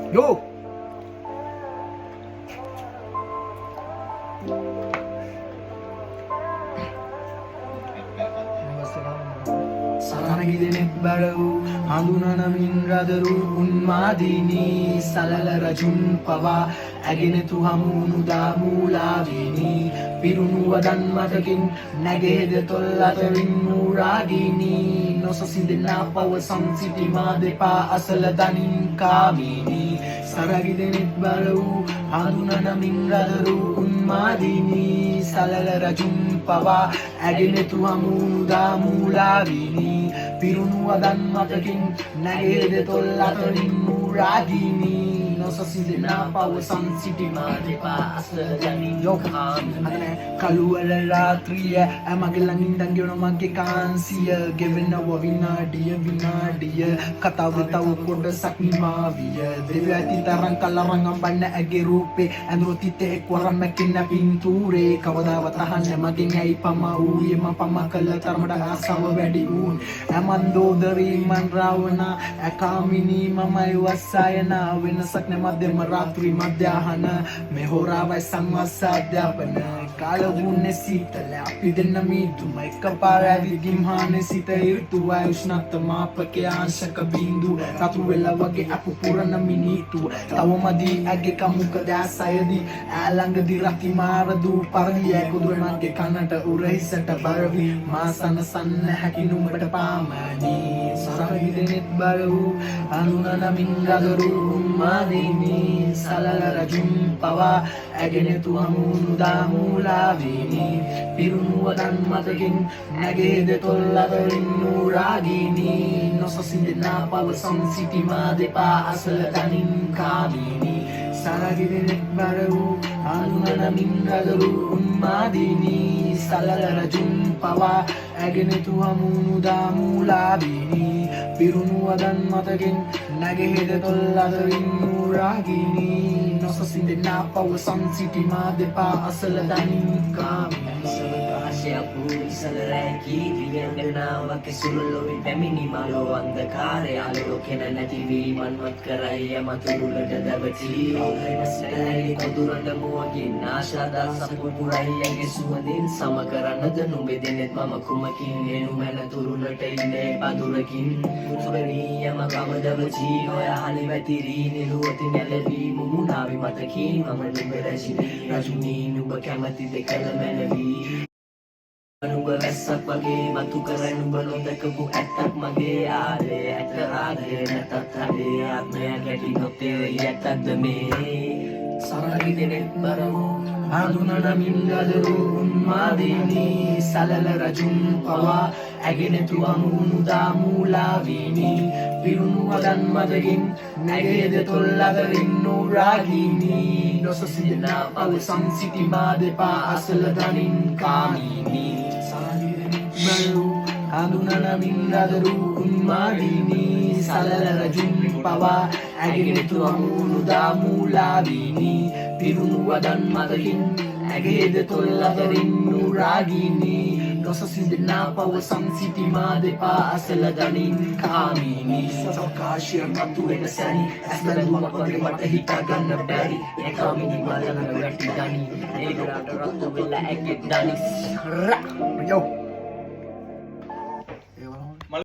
Yo! සරණගිදෙනෙක් බර වූ හඳුනනමින් රදරු උන්මාදීනී සලල රජුන් පවා ඇගෙනතු හමුණු දාමූලාවීනී පිරුණු වදන් මතකින් නැගේද තොල් අතරින් නූරාගීනී නොසසිදෙනා පවසම් සිටිමා දෙපා අසල දනින් කාමීනී සරණගිදෙනෙක් බර වූ හඳුනනමින් රදරු උන්මාදීනී සලල රජුන් පවා ඇගෙනතු හමුණු දාමූලාවීනී පිරුණු වදන් මතකින් නැගේද තොල් අතරින් නූරාගීනී නොසසිදෙනා පවසම් සිටිමා දෙපා අසල දනින් කාමීනී කළුවල රාත්‍රිය මගේ ළඟින් දඟවන මගේ කාන්සිය ගෙවෙනව විනාඩිය කතාව තව කොටසක් නිමාවිය දෙවි ඇති තරම් කලරන් අඹන්න ඇගේ රූපේ ඇඳුරු තිතේ එක්වරම් මැකින්න පින්තූරේ කවදාවත් අහන්න මගෙන් ඇයි පමා වූයේ මම පමා කළ තරමට ආසාව වැඩි වුන් මන්දෝදරී මන් රාවණ ඇකාමිනී මමයි වස්සායන වෙනසක් නැ මධ්‍යම රාත්‍රී මධ්‍යාහන මෙහොරාවයි සංවාසාධ්‍යාපන කාලවුන්නේ සීතල අපි දෙන්න මීදුම එකපාර ඇවිදින් හානේ සිත ඍතුවයි උෂ්ණත්මාපකයේ ආංශක බිඳු රතු වෙලා වගේ අපු පුරන මිනිත්තු තවමදී ඇගේ කමුක දැසයදී ඈළඟදී රති මාරදු පරිය කුදුරනගේ කනට උරහිසට බරවි මාසන සන්න හැකිනුමට පාමනී සරණගිදෙනෙක් බර වූ අනුනනමින් රදරු උන්මාදීනී සලල රජුන් පවා ඇගෙනතු හමුණු දාමූලාවීනී පිරුණු වදන් මතකින් නැගේද තොල් අතරින් නූරාගීනී නොසසිදෙනා පවසම් සිටිමා දෙපා අසල දනින් කාමීනී සරණගිදෙනෙක් බර වූ හඳුනනමින් රදරු උන්මාදීනී සලල රජුන් පවා ඇගෙනතු හමුණු දාමූලාවීනී පිරුණු වදන් මතකින් නැගෙහෙද තොල් අතරින් නූරාගීනී නොසසිදෙනා පවසම් සිටිමා දෙපා අසල දනින් කාමීනී ආශයපු ඉසල රැකී වියංගනාවක සුළුලොවින් පැමිණි මලෝ අන්ධකාරය ආලෝකෙන නැතිවී මන්වත් කරයි යමතුරුලට දැවටී වෙනස්ලැයි කොදුරට මුවකින් ආශාදා සපුපුරයියගේ සුවඳින් සම කරන්නද නුඹේ දෙනෙත් මම කුමකින් එනු මැන තුරුලට ඉන්නේ පදුරකින් උතුරණී යම කමදව ජීවය හලි වැතිරී නිලුවති නැලවී මුමුණාවි මතකින් මම නුඹ රජුනී නුඹ කැමති දෙකල මැනවී නුඹ වැස්සක් වගේ මතු කර නුඹ නොදකපු ඇත්තක් මගේ ආදේ ඇත රාගය නැතත් හදේ ආත්මයක් ඇති නොතේ ඇත්තක්ද මේ සරණගිදෙනෙක් බර වූ හඳුනනමින් රදරු උන්මාදීනී සලල රජුන් පවා ඇගෙනතු හමුණු දාමූලාවීනී පිරුණු වදන් මතකින් නැගේද තොල් අතරින් නූරාගීනී නොසසිදෙනා පවසම් සිටිමා දෙපා අසල දනින් කාමීනී හඳුනනමින් රදරු උන්මාදීනී සලල රජුන් පවා ඇගෙනතු හමුණු දාමූලාවීනී පිරුණු වදන් මතකින් ඇගේද තොල් අතරින් නූරාගීනී නොසසිදෙනා පවසම් සිටිමා දෙපා අසල දනින් කාමීනී සවකාශය මතුවෙන සැනි ඇස් බැලුවම වගේ මට හිතා ගන්න බැරි ඒකාමිනී මලන වැටි දනි ඒගොල්ලන්ට රතු වෙලා ඇගේ දනි Yo!